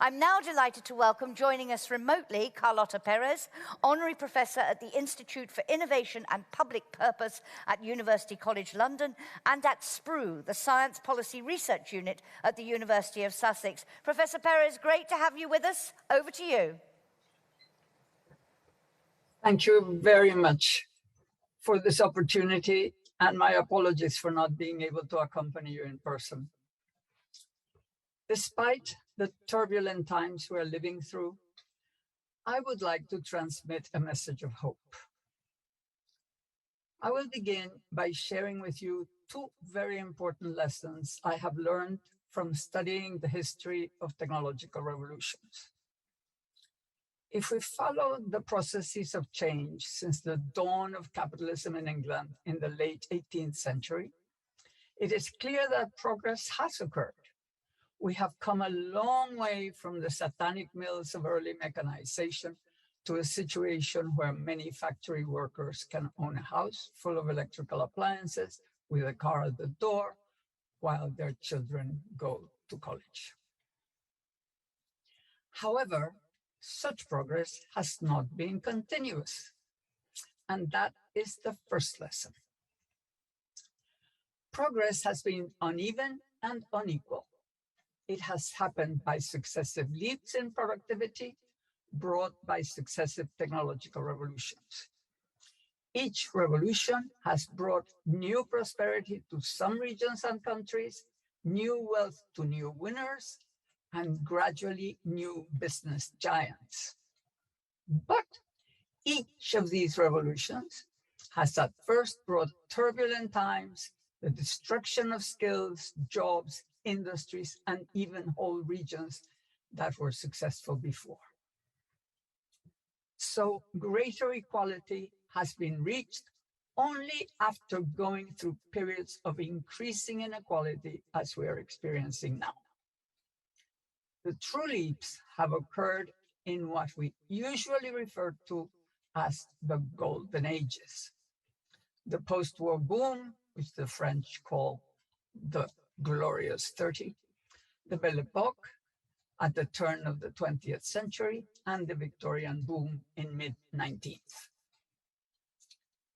I'm now delighted to welcome, joining us remotely, Carlota Perez, Honorary Professor at the Institute for Innovation and Public Purpose at University College London and at SPRU, the Science Policy Research Unit at the University of Sussex. Professor Perez, great to have you with us. Over to you. Thank you very much for this opportunity, and my apologies for not being able to accompany you in person. Despite the turbulent times we're living through, I would like to transmit a message of hope. I will begin by sharing with you two very important lessons I have learned from studying the history of technological revolutions. If we follow the processes of change since the dawn of capitalism in England in the late 18th century, it is clear that progress has occurred. We have come a long way from the satanic mills of early mechanization to a situation where many factory workers can own a house full of electrical appliances with a car at the door while their children go to college. However, such progress has not been continuous, and that is the first lesson. Progress has been uneven and unequal. It has happened by successive leaps in productivity brought by successive technological revolutions. Each revolution has brought new prosperity to some regions and countries, new wealth to new winners, and gradually new business giants. But each of these revolutions has at first brought turbulent times, the destruction of skills, jobs, industries, and even whole regions that were successful before. So greater equality has been reached only after going through periods of increasing inequality as we are experiencing now. The true leaps have occurred in what we usually refer to as the golden ages. The post-war boom, which the French call the Glorious 30, the Belle Epoque at the turn of the 20th century, and the Victorian boom in mid-19th.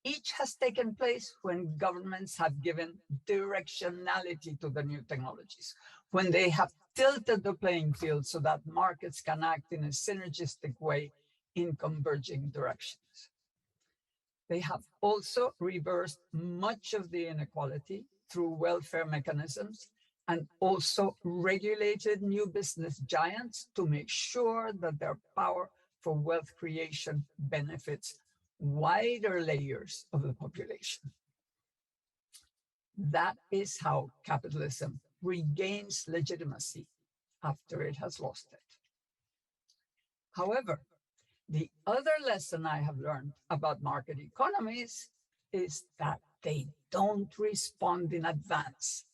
Each has taken place when governments have given directionality to the new technologies, when they have tilted the playing field so that markets can act in a synergistic way in converging directions. They have also reversed much of the inequality through welfare mechanisms and also regulated new business giants to make sure that their power for wealth creation benefits wider layers of the population. That is how capitalism regains legitimacy after it has lost it. However, the other lesson I have learned about market economies is that they don't respond in advance.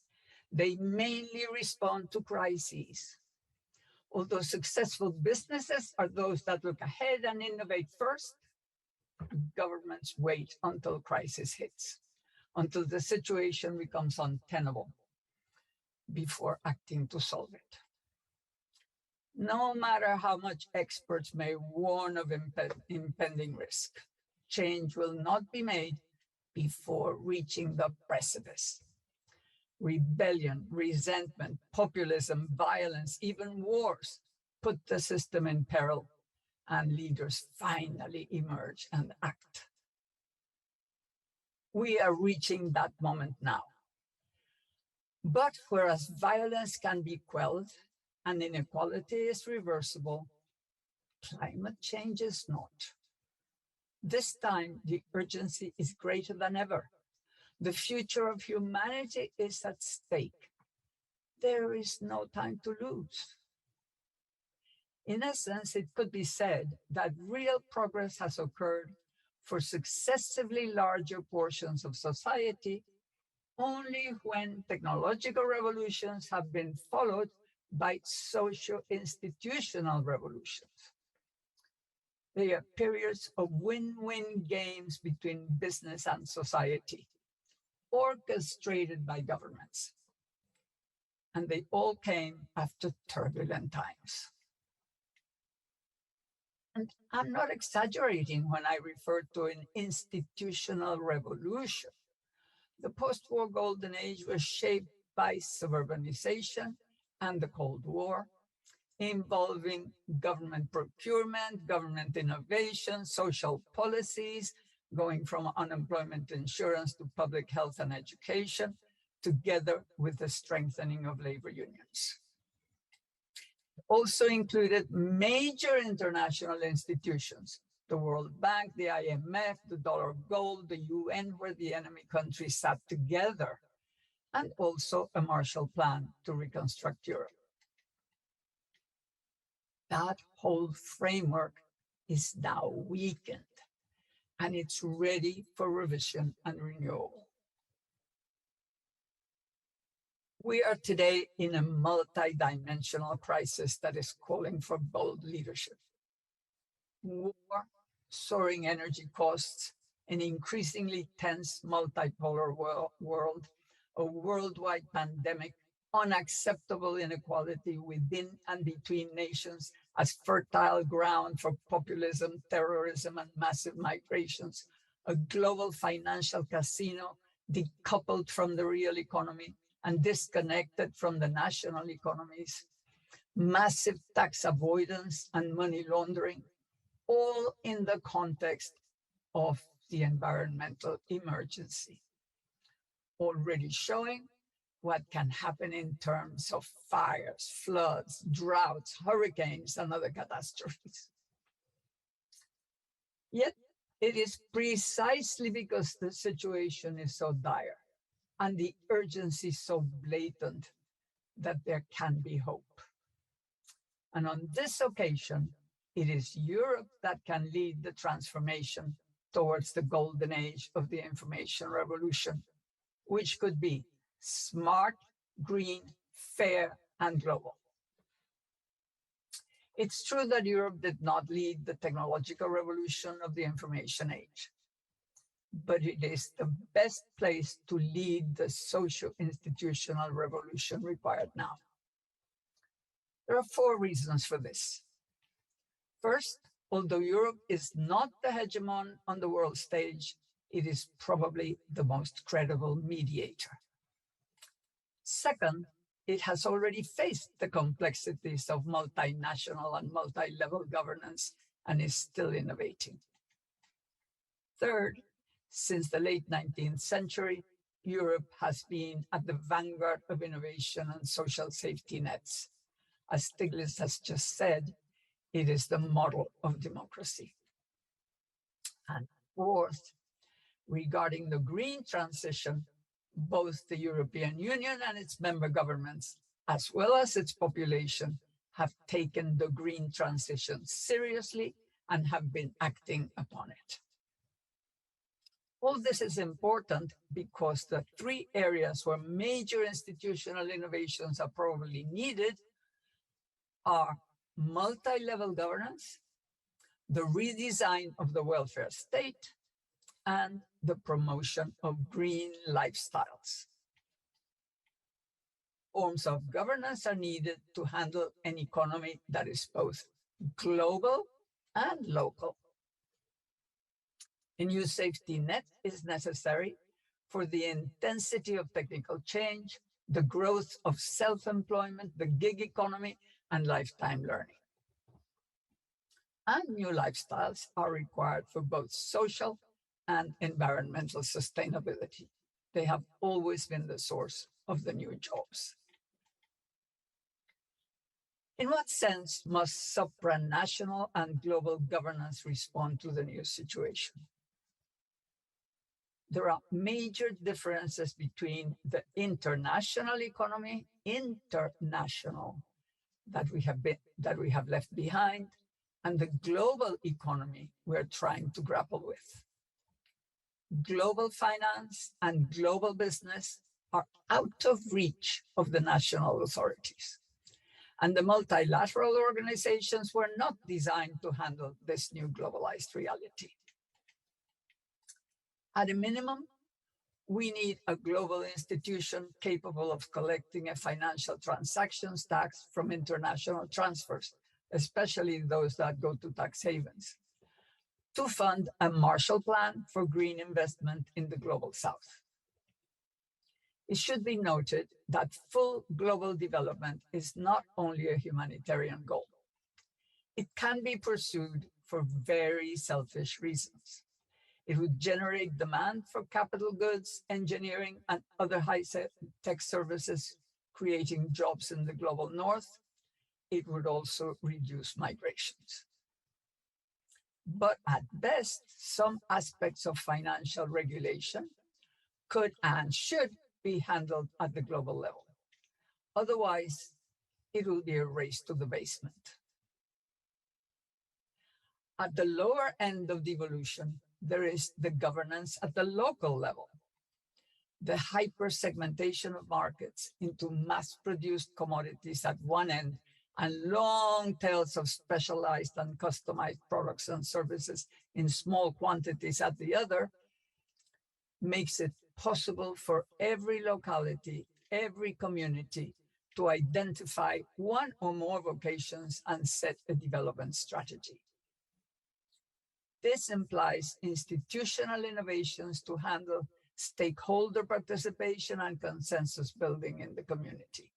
They mainly respond to crises. Although successful businesses are those that look ahead and innovate first, governments wait until crisis hits, until the situation becomes untenable before acting to solve it. No matter how much experts may warn of impending risk, change will not be made before reaching the precipice. Rebellion, resentment, populism, violence, even wars put the system in peril, and leaders finally emerge and act. We are reaching that moment now. But whereas violence can be quelled and inequality is reversible, climate change is not. This time, the urgency is greater than ever. The future of humanity is at stake. There is no time to lose. In essence, it could be said that real progress has occurred for successively larger portions of society only when technological revolutions have been followed by socio-institutional revolutions. They are periods of win-win games between business and society, orchestrated by governments. And they all came after turbulent times. And I'm not exaggerating when I refer to an institutional revolution. The post-war golden age was shaped by suburbanization and the Cold War, involving government procurement, government innovation, social policies, going from unemployment insurance to public health and education, together with the strengthening of labor unions. Also included major international institutions, the World Bank, the IMF, the dollar of gold, the UN, where the enemy countries sat together, and also a Marshall Plan to reconstruct Europe. That whole framework is now weakened, and it's ready for revision and renewal. We are today in a multi-dimensional crisis that is calling for bold leadership. War, soaring energy costs, an increasingly tense multipolar world, a worldwide pandemic, unacceptable inequality within and between nations as fertile ground for populism, terrorism, and massive migrations, a global financial casino decoupled from the real economy and disconnected from the national economies, massive tax avoidance and money laundering, all in the context of the environmental emergency, already showing what can happen in terms of fires, floods, droughts, hurricanes, and other catastrophes. Yet, it is precisely because the situation is so dire and the urgency so blatant that there can be hope. And on this occasion, it is Europe that can lead the transformation towards the golden age of the information revolution, which could be smart, green, fair, and global. It's true that Europe did not lead the technological revolution of the information age, but it is the best place to lead the socio-institutional revolution required now. There are 4 reasons for this. First, although Europe is not the hegemon on the world stage, it is probably the most credible mediator. Second, it has already faced the complexities of multinational and multi-level governance and is still innovating. Third, since the late 19th century, Europe has been at the vanguard of innovation and social safety nets. As Stiglitz has just said, it is the model of democracy. And fourth, regarding the green transition, both the European Union and its member governments, as well as its population, have taken the green transition seriously and have been acting upon it. All this is important because the 3 areas where major institutional innovations are probably needed are multi-level governance, the redesign of the welfare state, and the promotion of green lifestyles. Forms of governance are needed to handle an economy that is both global and local. A new safety net is necessary for the intensity of technical change, the growth of self-employment, the gig economy, and lifetime learning. And new lifestyles are required for both social and environmental sustainability. They have always been the source of the new jobs. In what sense must supranational and global governance respond to the new situation? There are major differences between the international economy, that we have left behind, and the global economy we're trying to grapple with. Global finance and global business are out of reach of the national authorities. And the multilateral organizations were not designed to handle this new globalized reality. At a minimum, we need a global institution capable of collecting a financial transactions tax from international transfers, especially those that go to tax havens, to fund a Marshall Plan for green investment in the global south. It should be noted that full global development is not only a humanitarian goal. It can be pursued for very selfish reasons. It would generate demand for capital goods, engineering, and other high-tech services, creating jobs in the global north. It would also reduce migrations. But at best, some aspects of financial regulation could and should be handled at the global level. Otherwise, it will be a race to the basement. At the lower end of devolution, there is the governance at the local level. The hyper-segmentation of markets into mass-produced commodities at one end and long tails of specialized and customized products and services in small quantities at the other makes it possible for every locality, every community to identify one or more vocations and set a development strategy. This implies institutional innovations to handle stakeholder participation and consensus building in the community.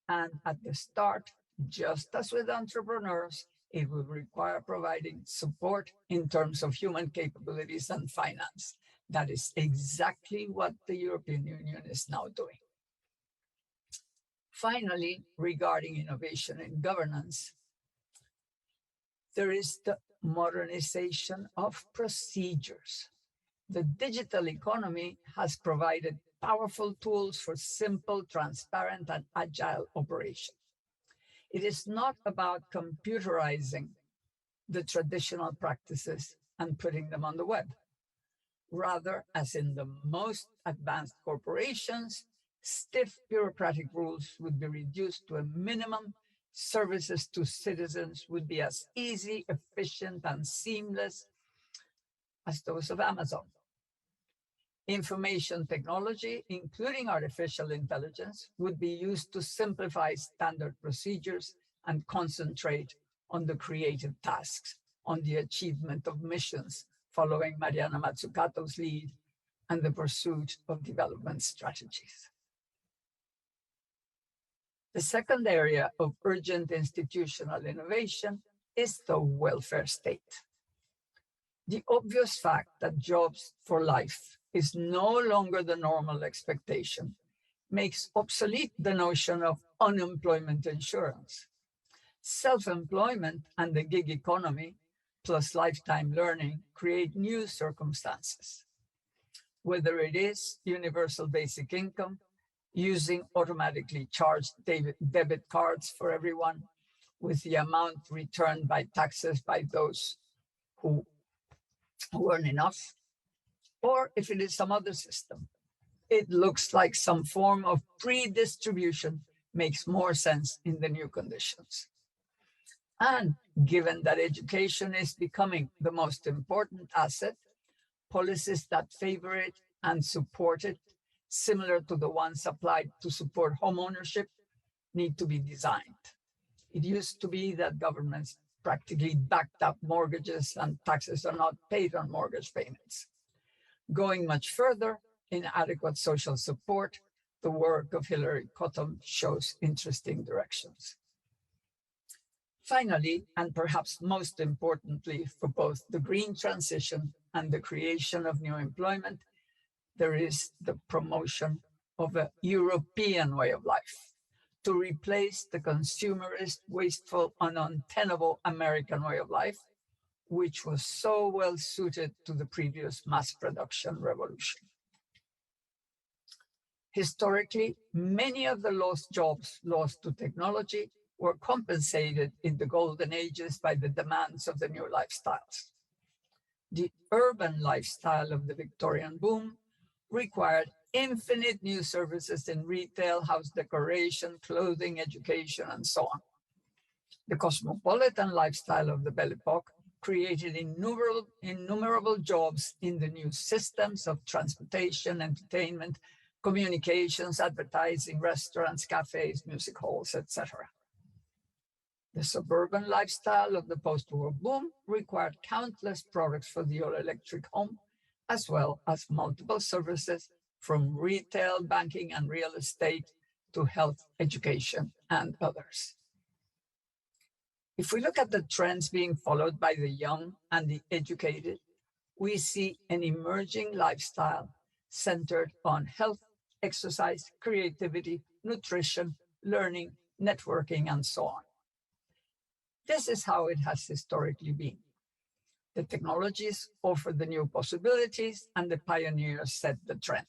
And at the start, just as with entrepreneurs, it will require providing support in terms of human capabilities and finance. That is exactly what the European Union is now doing. Finally, regarding innovation in governance, there is the modernization of procedures. The digital economy has provided powerful tools for simple, transparent, and agile operation. It is not about computerizing the traditional practices and putting them on the web. Rather, as in the most advanced corporations, stiff bureaucratic rules would be reduced to a minimum. Services to citizens would be as easy, efficient, and seamless as those of Amazon. Information technology, including artificial intelligence, would be used to simplify standard procedures and concentrate on the creative tasks, on the achievement of missions, following Mariana Mazzucato's lead, and the pursuit of development strategies. The second area of urgent institutional innovation is the welfare state. The obvious fact that jobs for life is no longer the normal expectation makes obsolete the notion of unemployment insurance. Self-employment and the gig economy, plus lifetime learning, create new circumstances. Whether it is universal basic income, using automatically charged debit cards for everyone, with the amount returned by taxes by those who earn enough, or if it is some other system, it looks like some form of pre-distribution makes more sense in the new conditions. And given that education is becoming the most important asset, policies that favor it and support it, similar to the ones applied to support home ownership, need to be designed. It used to be that governments practically backed up mortgages and taxes are not paid on mortgage payments. Going much further, inadequate social support, the work of Hillary Cottom shows interesting directions. Finally, and perhaps most importantly for both the green transition and the creation of new employment, there is the promotion of a European way of life to replace the consumerist, wasteful, and untenable American way of life, which was so well suited to the previous mass production revolution. Historically, many of the lost jobs lost to technology were compensated in the golden ages by the demands of the new lifestyles. The urban lifestyle of the Victorian boom required infinite new services in retail, house decoration, clothing, education, and so on. The cosmopolitan lifestyle of the Belle Epoque created innumerable jobs in the new systems of transportation, entertainment, communications, advertising, restaurants, cafes, music halls, etc. The suburban lifestyle of the post-war boom required countless products for the all-electric home, as well as multiple services from retail, banking, and real estate to health, education, and others. If we look at the trends being followed by the young and the educated, we see an emerging lifestyle centered on health, exercise, creativity, nutrition, learning, networking, and so on. This is how it has historically been. The technologies offer the new possibilities, and the pioneers set the trend.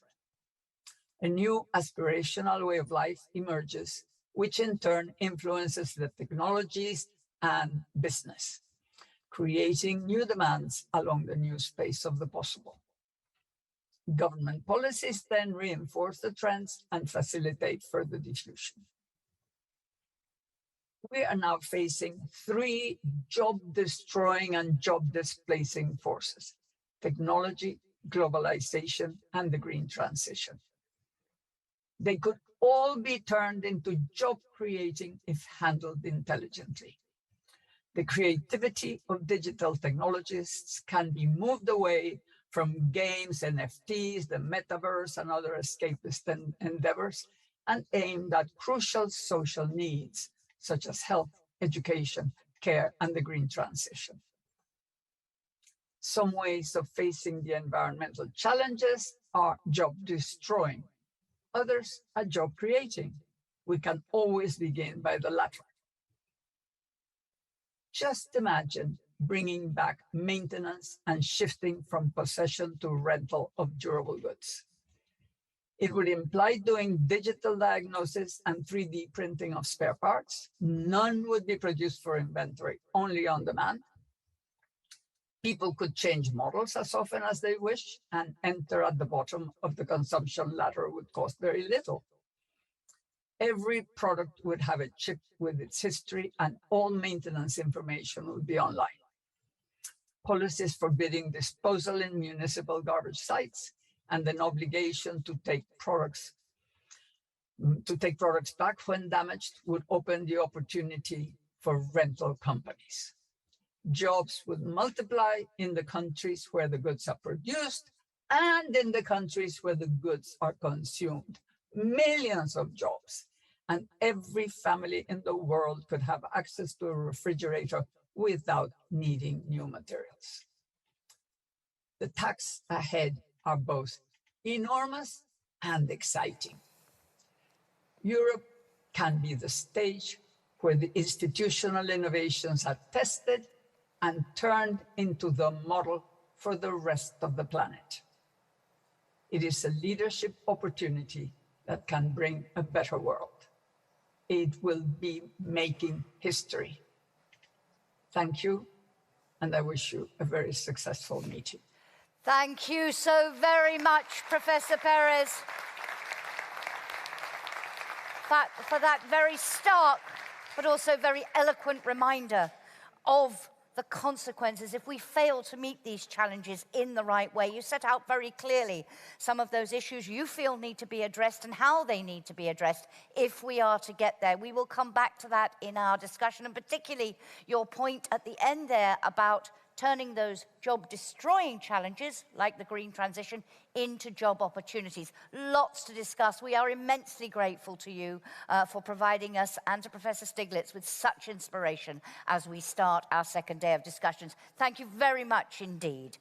A new aspirational way of life emerges, which in turn influences the technologies and business, creating new demands along the new space of the possible. Government policies then reinforce the trends and facilitate further diffusion. We are now facing three job-destroying and job-displacing forces: technology, globalization, and the green transition. They could all be turned into job-creating if handled intelligently. The creativity of digital technologists can be moved away from games, NFTs, the metaverse, and other escapist endeavors, and aimed at crucial social needs, such as health, education, care, and the green transition. Some ways of facing the environmental challenges are job-destroying. Others are job-creating. We can always begin by the latter. Just imagine bringing back maintenance and shifting from possession to rental of durable goods. It would imply doing digital diagnosis and 3D printing of spare parts. None would be produced for inventory, only on demand. People could change models as often as they wish, and enter at the bottom of the consumption ladder would cost very little. Every product would have a chip with its history, and all maintenance information would be online. Policies forbidding disposal in municipal garbage sites and an obligation to take products back when damaged would open the opportunity for rental companies. Jobs would multiply in the countries where the goods are produced and in the countries where the goods are consumed. Millions of jobs, and every family in the world could have access to a refrigerator without needing new materials. The tasks ahead are both enormous and exciting. Europe can be the stage where the institutional innovations are tested and turned into the model for the rest of the planet. It is a leadership opportunity that can bring a better world. It will be making history. Thank you, and I wish you a very successful meeting. Thank you so very much, Professor Perez, for that very stark, but also very eloquent reminder of the consequences if we fail to meet these challenges in the right way. You set out very clearly some of those issues you feel need to be addressed and how they need to be addressed if we are to get there. We will come back to that in our discussion, and particularly your point at the end there about turning those job-destroying challenges, like the green transition, into job opportunities. Lots to discuss. We are immensely grateful to you for providing us and to Professor Stiglitz with such inspiration as we start our second day of discussions. Thank you very much indeed.